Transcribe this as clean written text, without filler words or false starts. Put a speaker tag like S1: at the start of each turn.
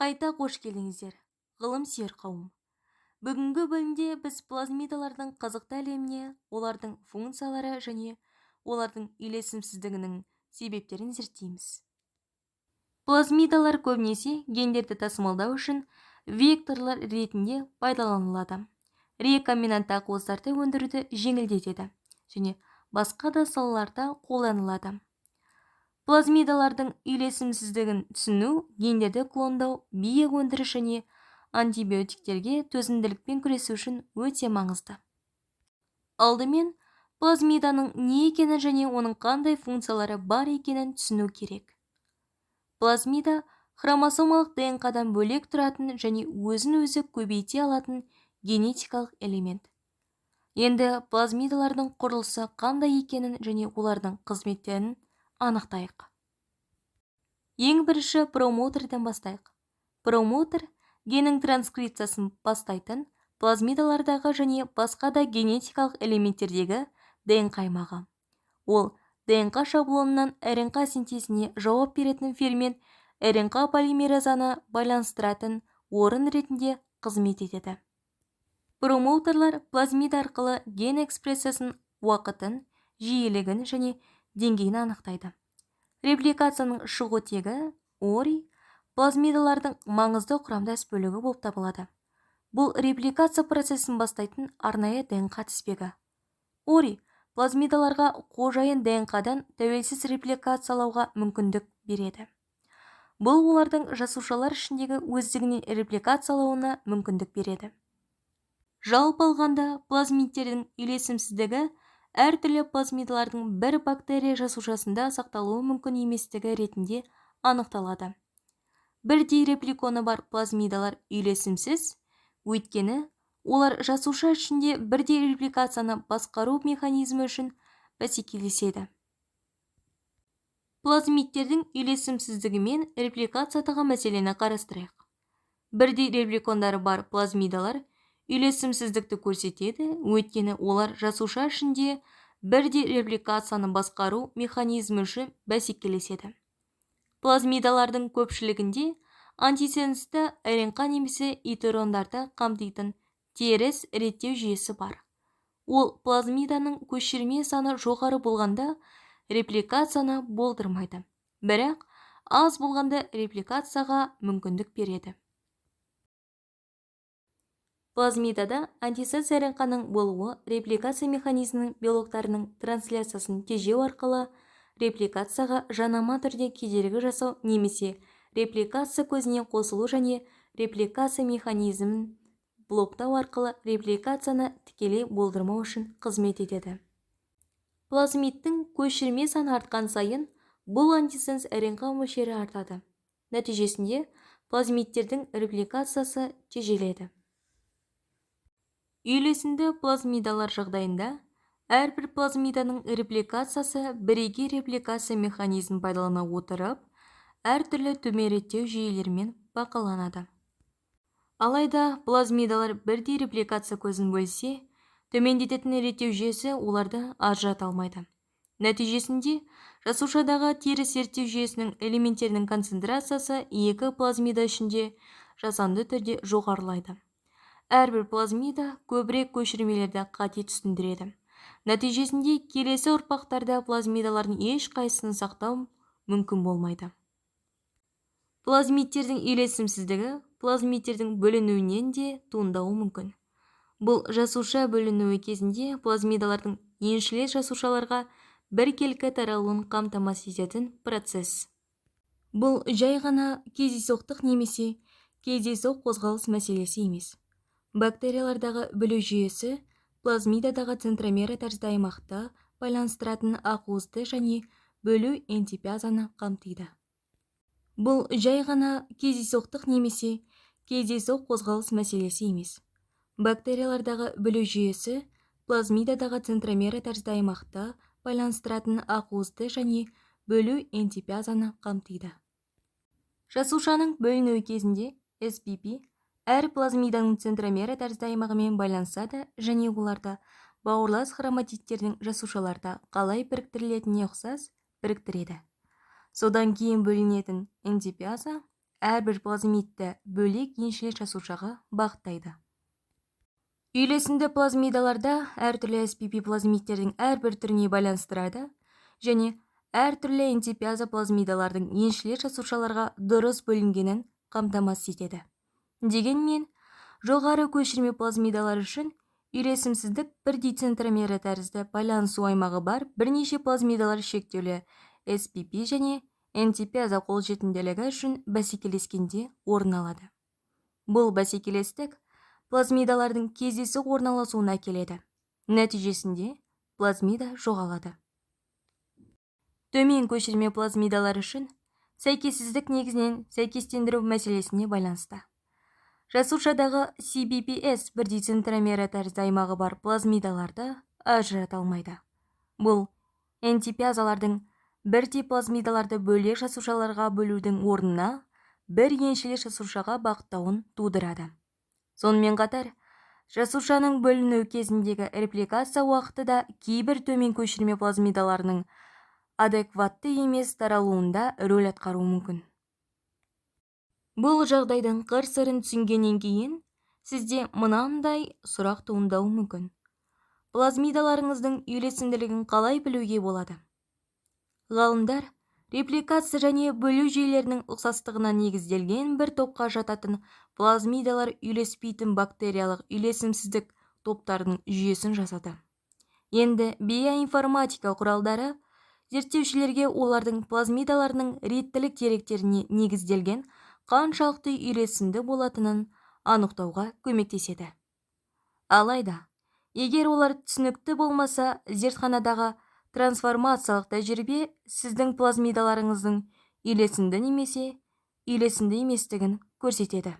S1: Қайта қош келдіңіздер, ғылым сүйер қауым. Бүгінгі бөлімде біз плазмидалардың қызықты әлеміне, олардың функциялары және олардың үйлесімсіздігінің себептерін зерттейміз. Плазмидалар көбінесе гендерді тасымалдау үшін векторлар ретінде пайдаланылады. Рекомбинантты ақуыздарды өндіруді жеңілдетеді және басқа да салаларда қолданылады. Плазмидалардың үйлесімсіздігін түсіну гендерді клондау, биік өндіріс және антибиотиктерге төзімділікпен күресу үшін өте маңызды. Алдымен плазмиданың не екенін және оның қандай функциялары бар екенін түсіну керек. Плазмида хромосомалық ДНК-дан бөлек тұратын және өзін-өзі көбейте алатын генетикалық элемент. Енді плазмидалардың құрылысы қандай екенін және олардың қызметтерін анықтайық. Ең бірінші промотордан бастайық. Промотор геннің транскрипциясын бастайтын плазмидалардағы және басқа да генетикалық элементтердегі ДНК аймағы. Ол ДНК шаблонынан РНК синтезіне жауап беретін фермент РНК полимеразаны байланыстыратын орын ретінде қызмет етеді. Промоторлар плазмида арқылы ген экспрессиясын, уақытын, жиілігін және деңгейін анықтайды. Репликацияның шығу тегі ори плазмидалардың маңызды құрамдас бөлігі болып табылады. Бұл репликация процесін бастайтын арнайы ДНК тізбегі. Ори плазмидаларға қожайын ДНК-дан тәуелсіз репликациялауға мүмкіндік береді. Бұл олардың жасушалар ішіндегі өздігінен репликациялауына мүмкіндік береді. Жалпы алғанда плазмидтердің үйлесімсіздігі әртүрлі плазмидалардың бір бактерия жасушасында сақталуы мүмкін еместігі ретінде анықталады. Бірдей репликоны бар плазмидалар үйлесімсіз, өйткені олар жасуша ішінде бірдей репликацияны басқару механизмі үшін бәсекелеседі. Плазмидтердің үйлесімсіздігі мен репликациядағы мәселені қарастырайық. Бірдей репликондары бар плазмидалар үйлесімсіздікті көрсетеді, өйткені олар жасуша ішінде бірдей репликацияны басқару механизмі үшін бәсекелеседі. Плазмидалардың көпшілігінде антисенсті РНК немесе итерондарды қамтитын теріс реттеу жүйесі бар. Ол плазмиданың көшірме саны жоғары болғанда репликацияны болдырмайды, бірақ аз болғанда репликацияға мүмкіндік береді. Плазмидада антисенс РНК-ның болуы репликация механизмінің белоктарының трансляциясын тежеу арқылы репликацияға жанама түрде кедергі жасау немесе репликация көзіне қосылу және репликация механизмін блоктау арқылы репликацияны тікелей болдырмау үшін қызмет етеді. Плазмидтің көшірме саны артқан сайын бұл антисенс РНК мөлшері артады. Нәтижесінде плазмидтердің репликациясы тежеледі. Үйлесімді плазмидалар жағдайында әрбір плазмиданың репликациясы бірегей репликация механизмін пайдалана отырып, әртүрлі төмендету жүйелерімен бақыланады. Алайда плазмидалар бірдей репликация көзін бөлсе, төмендететін реттеу жүйесі оларды ажырата алмайды. Нәтижесінде жасушадағы теріс реттеу жүйесінің элементтерінің концентрациясы екі плазмида ішінде жасанды түрде жоғарылайды. Әрбір плазмида көбірек көшірмелерді қате түсіндіреді. Нәтижесінде келесі ұрпақтарда плазмидалардың ешқайсысын сақтау мүмкін болмайды. Плазмидтердің үйлесімсіздігі плазмидтердің бөлінуінен де туындауы мүмкін. Бұл жасуша бөлінуі кезінде плазмидалардың еншілес жасушаларға біркелкі таралуын қамтамасыз ететін процесс. Бұл жай ғана кездейсоқтық немесе кездейсоқ қозғалыс мәселесі емес. Бактериялардағы бөлу жүйесі плазмидадағы центромера тәрізді аймақты байланыстыратын ақуызды және бөлу энтипиазаны қамтиды. Бұл жай ғана кездейсоқтық немесе кездейсоқ қозғалыс мәселесі емес. Бактериялардағы бөлу жүйесі плазмидадағы центромера тәрізді аймақты байланыстыратын ақуызды және бөлу энтипиазаны қамтиды. Жасушаның бөлінуі кезінде SPP әр плазмиданың центромера тәрізді аймағымен байланысады және оларды бауырлас хроматидтердің жасушаларда қалай біріктірілетініне ұқсас біріктіреді. Содан кейін бөлінетін энтипиаза әрбір плазмидті бөлек еншілес жасушаға бағыттайды. Үйлесімді плазмидаларда әртүрлі SPP плазмидтердің әрбір түріне байланыстырады және әртүрлі энтипиаза плазмидалардың еншілес жасушаларға дұрыс бөлінгенін қамтамасыз етеді. Дегенмен, жоғары көшірме плазмидалар үшін үйлесімсіздік бірдей центромері тәрізді байланысу аймағы бар бірнеше плазмидалар шектеулі SPP және энтипиаза қолжетімділігі үшін бәсекелескенде орын алады. Бұл бәсекелестік плазмидалардың кездейсоқ орналасуына әкеледі. Нәтижесінде плазмида жоғалады. Төмен көшірме плазмидалар үшін сәйкессіздік негізінен сәйкестендіру мәселесіне байланысты. Жасушадағы CBPS бірдей центромері тәрізді аймағы бар плазмидаларды ажырата алмайды. Бұл энтипиазалардың бірдей плазмидаларды бөлек жасушаларға бөлудің орнына бір еншілес жасушаға бағыттауын тудырады. Сонымен қатар, жасушаның бөліну кезіндегі репликация уақыты да кейбір төмен көшірме плазмидаларының адекватты емес таралуында рөл атқаруы мүмкін. Бұл жағдайдың қыр-сырын түсінгеннен кейін, сізде мынандай сұрақ туындауы мүмкін. Плазмидаларыңыздың үйлесімділігін қалай білуге болады? Ғалымдар репликация және бөлу жүйелерінің ұқсастығына негізделген бір топқа жататын плазмидалар үйлеспейтін бактериялық үйлесімсіздік топтарының жүйесін жасады. Енді биоинформатика құралдары зерттеушілерге олардың плазмидаларының реттілік деректеріне негізделген қаншалықты үйлесімді болатынын анықтауға көмектеседі. Алайда, егер олар түсінікті болмаса, зертханадағы трансформациялық тәжірибе сіздің плазмидаларыңыздың үйлесімді немесе үйлесімді еместігін көрсетеді.